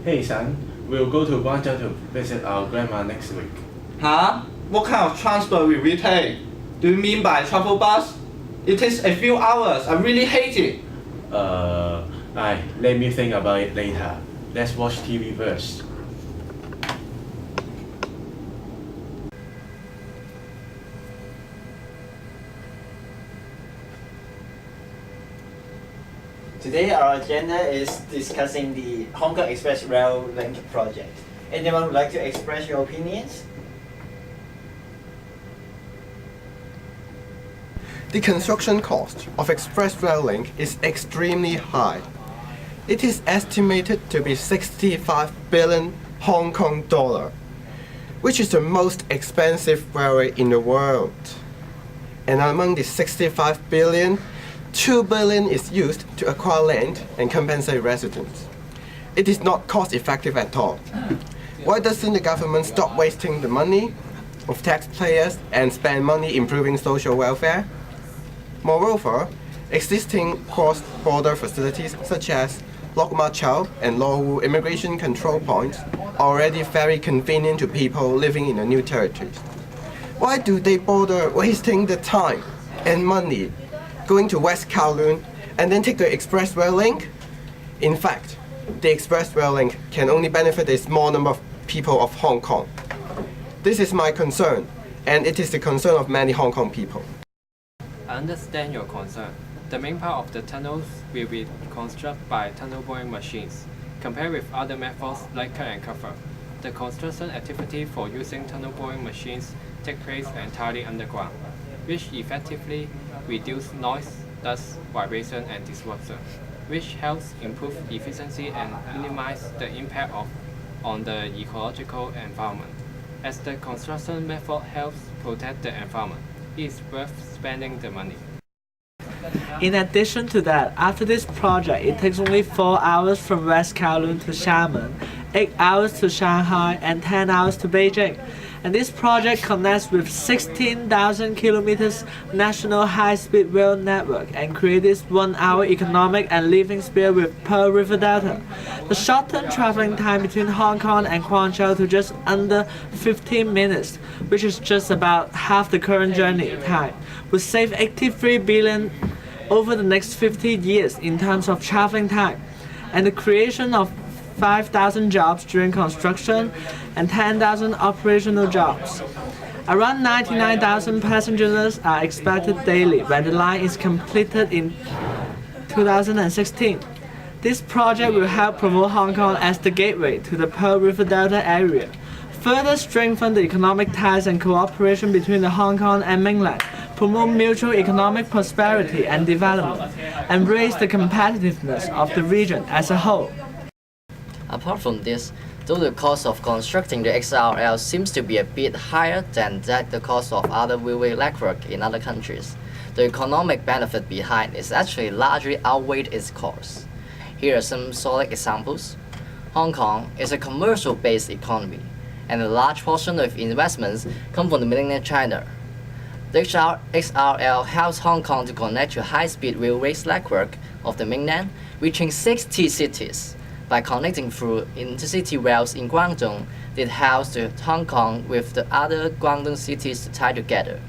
Hey son, we'll go to Guangzhou to visit our grandma next week. Huh? What kind of transport will we take? Do you mean by travel bus? It takes a few hours. I really hate it. Let me think about it later. Let's watch TV first. Today our agenda is discussing the Hong Kong Express Rail Link project. Anyone would like to express your opinions? The construction cost of Express Rail Link is extremely high. It is estimated to be 65 billion Hong Kong dollar, which is the most expensive railway in the world. And among the 65 billion, 2 billion is used to acquire land and compensate residents. It is not cost effective at all. Why doesn't the government stop wasting the money of taxpayers and spend money improving social welfare? Moreover, existing cross-border facilities such as Lok Ma Chau and Lo Wu immigration control points are already very convenient to people living in the new territories. Why do they bother wasting the time and money going to West Kowloon and then take the Express Rail Link? In fact, the Express Rail Link can only benefit a small number of people of Hong Kong. This is my concern, and it is the concern of many Hong Kong people. I understand your concern. The main part of the tunnels will be constructed by tunnel boring machines. Compared with other methods like cut and cover, the construction activity for using tunnel boring machines take place entirely underground, which effectively reduce noise, dust, vibration, and disruption, which helps improve efficiency and minimize the impact on the ecological environment. As the construction method helps protect the environment, it is worth spending the money. In addition to that, after this project, it takes only 4 hours from West Kowloon to Xiamen, 8 hours to Shanghai, and 10 hours to Beijing. And this project connects with 16,000 kilometers national high-speed rail network and creates 1 hour economic and living speed with Pearl River Delta. The shortened traveling time between Hong Kong and Guangzhou to just under 15 minutes, which is just about half the current journey time, would save 83 billion over the next 50 years in terms of traveling time, and the creation of 5,000 jobs during construction and 10,000 operational jobs. Around 99,000 passengers are expected daily when the line is completed in 2016. This project will help promote Hong Kong as the gateway to the Pearl River Delta area, further strengthen the economic ties and cooperation between the Hong Kong and mainland, promote mutual economic prosperity and development, and raise the competitiveness of the region as a whole. Apart from this, though the cost of constructing the XRL seems to be a bit higher than the cost of other railway network in other countries, the economic benefit behind is actually largely outweighed its cost. Here are some solid examples. Hong Kong is a commercial-based economy, and a large portion of investments come from the mainland China. The XRL helps Hong Kong to connect to high-speed railways network of the mainland, reaching 60 cities. By connecting through intercity rails in Guangdong, it helps Hong Kong with the other Guangdong cities to tie together.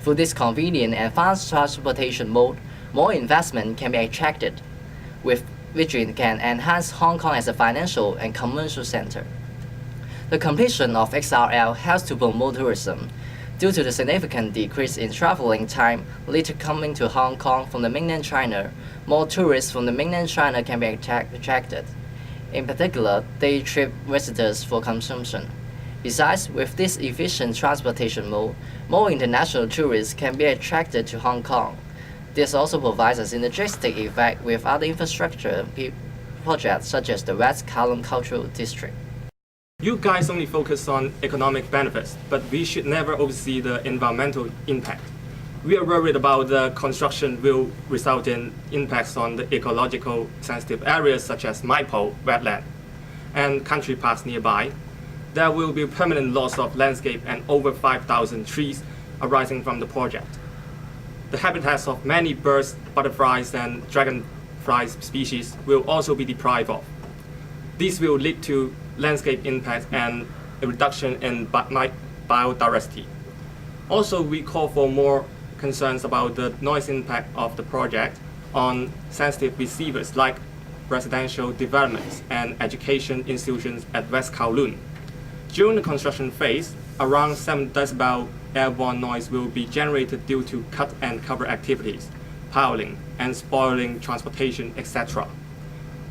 Through this convenient and fast transportation mode, more investment can be attracted, which can enhance Hong Kong as a financial and commercial center. The completion of XRL helps to promote tourism. Due to the significant decrease in traveling time later coming to Hong Kong from the mainland China, more tourists from the mainland China can be attracted. In particular, day trip visitors for consumption. Besides, with this efficient transportation mode, more international tourists can be attracted to Hong Kong. This also provides a synergistic effect with other infrastructure projects such as the West Kowloon Cultural District. You guys only focus on economic benefits, but we should never oversee the environmental impact. We are worried about the construction will result in impacts on the ecological sensitive areas such as Maipo wetland and country parks nearby. There will be permanent loss of landscape and over 5,000 trees arising from the project. The habitats of many birds, butterflies, and dragonfly species will also be deprived of. This will lead to landscape impact and a reduction in biodiversity. Also, we call for more concerns about the noise impact of the project on sensitive receivers like residential developments and education institutions at West Kowloon. During the construction phase, around 7 decibel airborne noise will be generated due to cut and cover activities, piling and spoiling transportation, etc.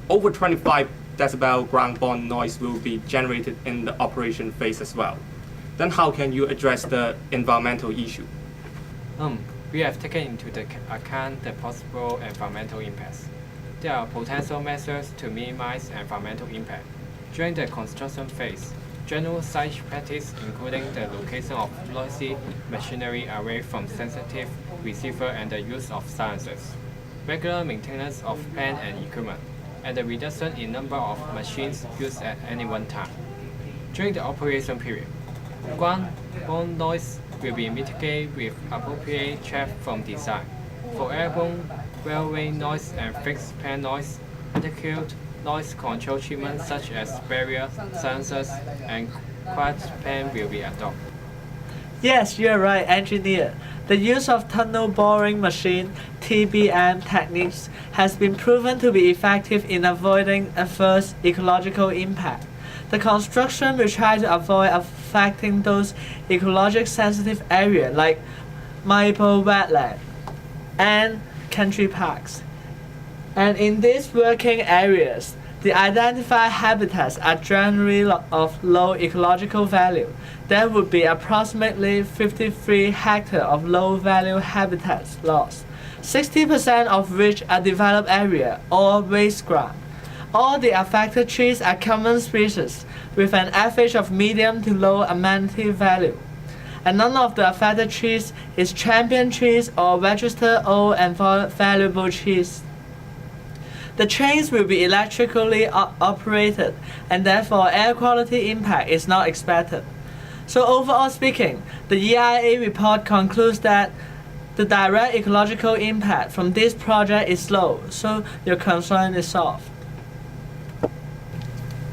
Over 25 decibel ground-borne noise will be generated in the operation phase as well. Then how can you address the environmental issue? We have taken into account the possible environmental impacts. There are potential measures to minimize environmental impact. During the construction phase, general site practice including the location of noisy machinery away from sensitive receiver and the use of silencers, regular maintenance of plant and equipment, and the reduction in number of machines used at any one time. During the operation period, ground-borne noise will be mitigated with appropriate check from design. For airborne railway noise and fixed plant noise, adequate noise control treatment such as barrier, silencers, and quiet plan will be adopted. Yes, you're right, engineer. The use of tunnel boring machine (TBM) techniques has been proven to be effective in avoiding adverse ecological impact. The construction will try to avoid affecting those ecologic sensitive areas like maple wetland and country parks. And in these working areas, the identified habitats are generally of low ecological value. There would be approximately 53 hectares of low-value habitats lost, 60% of which are developed area or waste ground. All the affected trees are common species with an average of medium to low amenity value. And none of the affected trees is champion trees or registered old and valuable trees. The trains will be electrically operated and therefore air quality impact is not expected. So overall speaking, the EIA report concludes that the direct ecological impact from this project is low, so your concern is solved.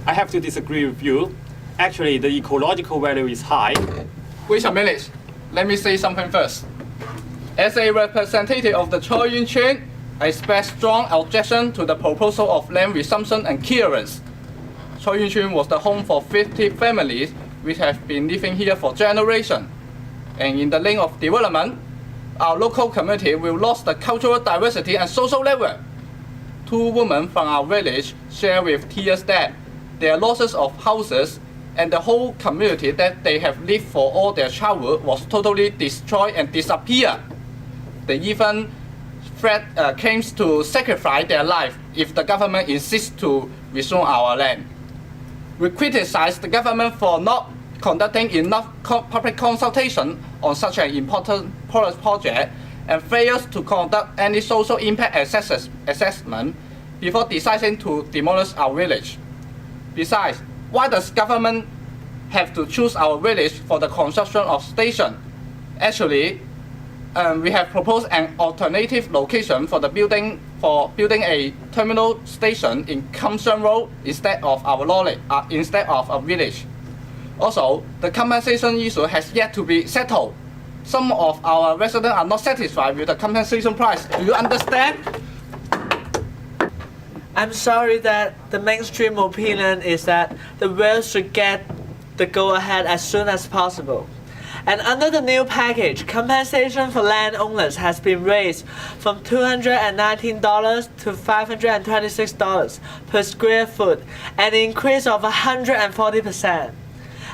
I have to disagree with you. Actually, the ecological value is high. Wait a minute. Let me say something first. As a representative of the Choi Yun Chain, I express strong objection to the proposal of land resumption and clearance. Choi Yun Chain was the home for 50 families which have been living here for generations. And in the lane of development, our local community will lose the cultural diversity and social level. 2 women from our village share with tears that their losses of houses and the whole community that they have lived for all their childhood was totally destroyed and disappeared. They even claims to sacrifice their life if the government insists to resume our land. We criticize the government for not conducting enough public consultation on such an important project and fails to conduct any social impact assessment before deciding to demolish our village. Besides, why does government have to choose our village for the construction of station? Actually, we have proposed an alternative location for building a terminal station in Kam Shan Road instead of a village. Also, the compensation issue has yet to be settled. Some of our residents are not satisfied with the compensation price. Do you understand? I'm sorry that the mainstream opinion is that the well should get the go-ahead as soon as possible. And under the new package, compensation for landowners has been raised from $219 to $526 per square foot, an increase of 140%.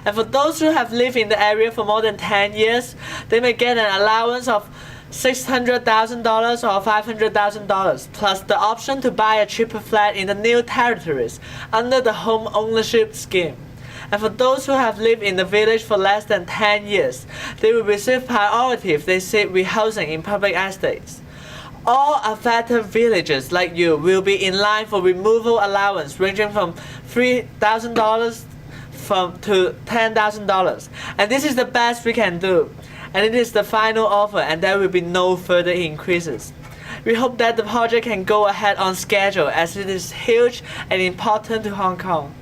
And for those who have lived in the area for more than 10 years, they may get an allowance of $600,000 or $500,000, plus the option to buy a cheaper flat in the new territories under the home ownership scheme. And for those who have lived in the village for less than 10 years, they will receive priority if they seek rehousing in public estates. All affected villages like you will be in line for removal allowance ranging from $3,000 to $10,000. And this is the best we can do. And it is the final offer and there will be no further increases. We hope that the project can go ahead on schedule as it is huge and important to Hong Kong.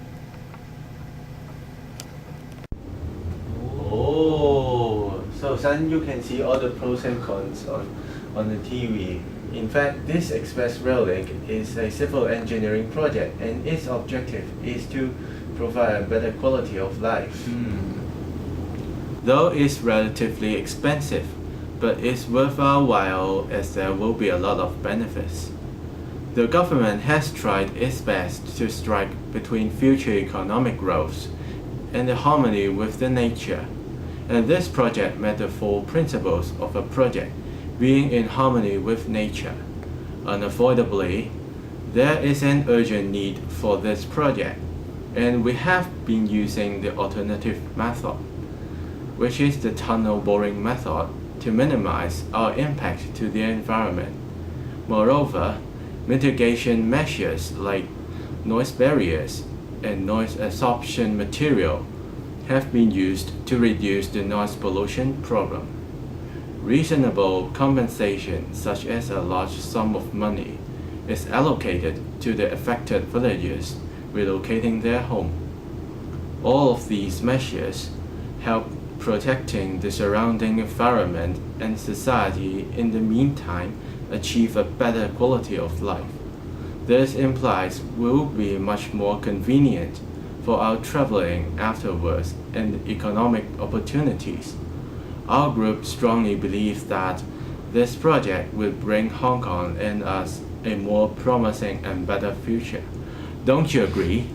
Oh, so son, you can see all the pros and cons on the TV. In fact, this express rail link is a civil engineering project, and its objective is to provide a better quality of life. Though it's relatively expensive, but it's worthwhile as there will be a lot of benefits. The government has tried its best to strike between future economic growth and the harmony with the nature, and this project met the four principles of a project being in harmony with nature. Unavoidably, there is an urgent need for this project, and we have been using the alternative method, which is the tunnel boring method, to minimize our impact to the environment. Moreover, mitigation measures like noise barriers and noise absorption material have been used to reduce the noise pollution problem. Reasonable compensation, such as a large sum of money, is allocated to the affected villagers relocating their home. All of these measures help protecting the surrounding environment and society, in the meantime achieve a better quality of life. This implies will be much more convenient for our traveling afterwards and economic opportunities. Our group strongly believes that this project will bring Hong Kong and us a more promising and better future. Don't you agree?